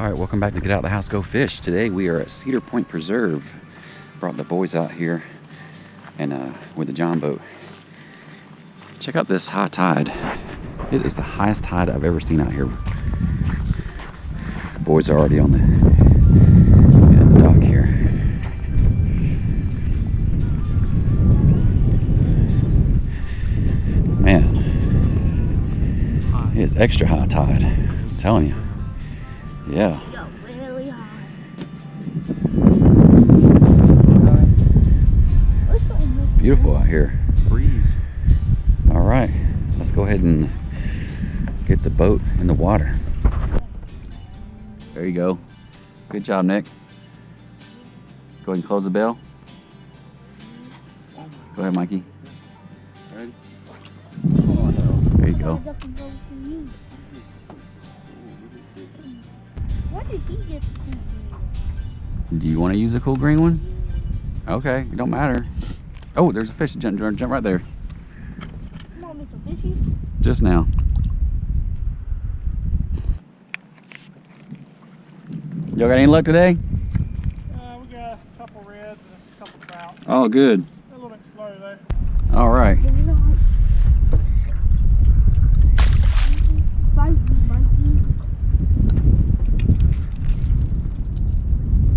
All right, welcome back to Get Out the House, Go Fish. Today we are at Cedar Point Preserve. Brought the boys out here and with the Jon Boat. Check out this high tide. It is the highest tide I've ever seen out here. The boys are already on the dock here. Man, it's extra high tide. I'm telling you. Yeah. Really high. Beautiful out here. Breeze. All right, let's go ahead and get the boat in the water. There you go. Good job, Nick. Go ahead and close the bell. Go ahead, Mikey. Ready? There you go. What did he get? Do you want to use the cool green one? Okay, it don't matter. Oh, there's a fish. Jump right there. Come on, Mr. Fishy. Just now. Y'all got any luck today? We got a couple reds and a couple trout. Oh, good. A little bit slow though. All right. Is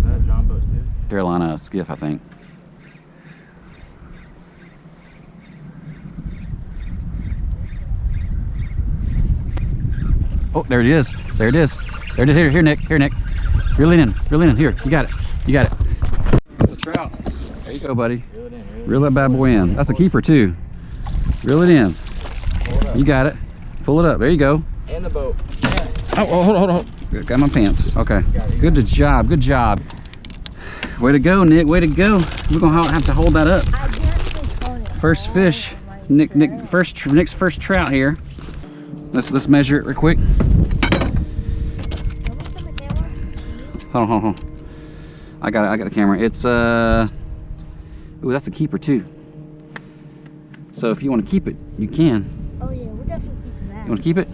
that a Jon Boat too? Carolina skiff, I think. Oh, there it is. There it is. There it is. Here, Nick. Here, Nick. Reel it in. Reel it in. Here, you got it. You got it. That's a trout. There you go, buddy. Reel it in. Reel that bad boy in. That's a keeper too. Reel it in. You got it. Pull it up. There you go. In the boat. Oh, hold on. Got my pants. Okay. Good job. Good job. Way to go, Nick. Way to go. We're gonna have to hold that up. First fish. Nick's first trout here. Let's measure it real quick. Hold on. I got a camera. It's ooh, that's a keeper too. So if you want to keep it, you can. Oh yeah, we're definitely keeping that. You want to keep it?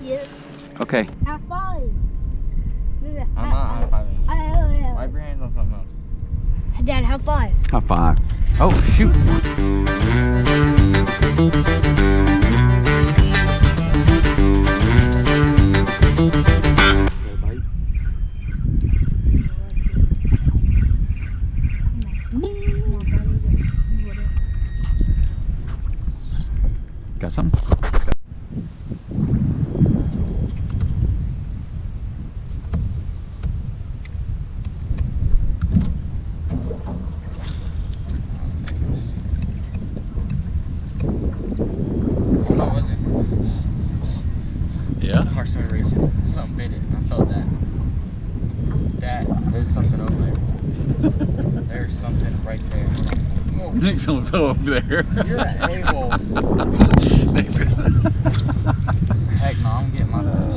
Yeah. Okay. High five. I'm not high fiving. Yeah. Wipe your hands on something else. Dad, high five. High five. Oh shoot. Got something? No, was it? Yeah. My heart started racing. Something bit it. I felt that. There's something over there. There's something right there. Nick's over there. You're an a-hole. Heck no, I'm getting my fish.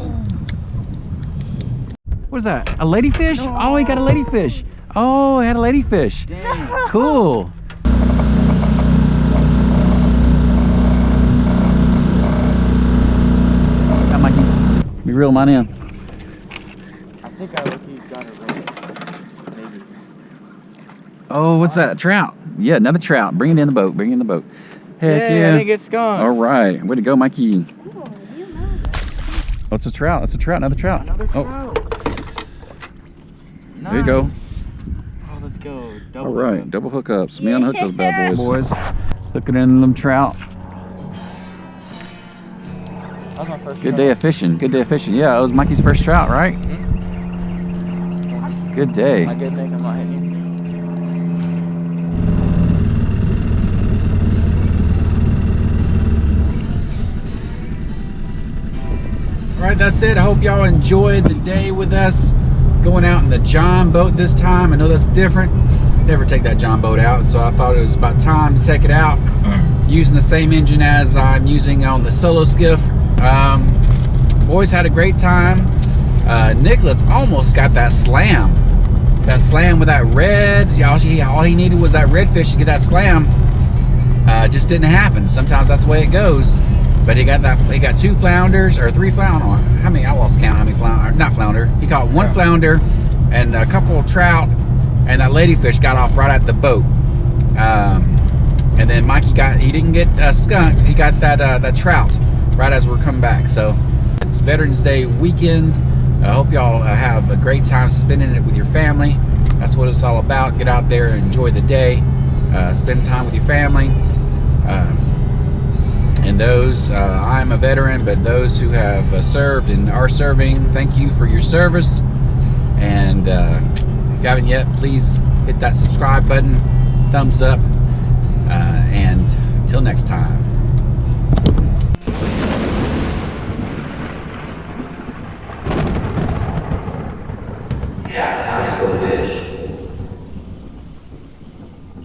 What is that? A ladyfish? Oh, he got a ladyfish. Oh, he had a ladyfish. Dang. Cool. Got Mikey. Be real mine in. I think I look got it right. Maybe. Oh, what's that? A trout. Yeah, another trout. Bring it in the boat. Bring it in the boat. Heck yeah. I think it's skunked. All right. Way to go, Mikey. Oh, you know that. Oh, it's a trout. It's a trout. Another trout. Another Oh, trout. there you go. Nice. Oh, let's go. Double All right. hook. Double hookups. Me unhook those bad boys. Boys. Hooking in them trout. That was my first Good trout. day of fishing. Good day of fishing. Yeah, it was Mikey's first trout, right? Good day. My good thing I'm not hitting you. All right, that's it. I hope y'all enjoyed the day with us. Going out in the Jon Boat this time. I know that's different. Never take that Jon Boat out, so I thought it was about time to take it out. Using the same engine as I'm using on the solo skiff. Boys had a great time. Nicholas almost got that slam. That slam with that red. All he needed was that redfish to get that slam. Just didn't happen. Sometimes that's the way it goes. But he got 2 flounders or 3 flounder. How many? I lost count. How many flounder? Not flounder. He caught 1 flounder and a couple of trout, and that ladyfish got off right at the boat. And then Mikey he didn't get skunked. He got that trout right as we're coming back. So it's Veterans Day weekend. I hope y'all have a great time spending it with your family. That's what it's all about. Get out there and enjoy the day. Spend time with your family. And those, I'm a veteran, but those who have served and are serving, thank you for your service. And if you haven't yet, please hit that subscribe button, thumbs up, and until next time.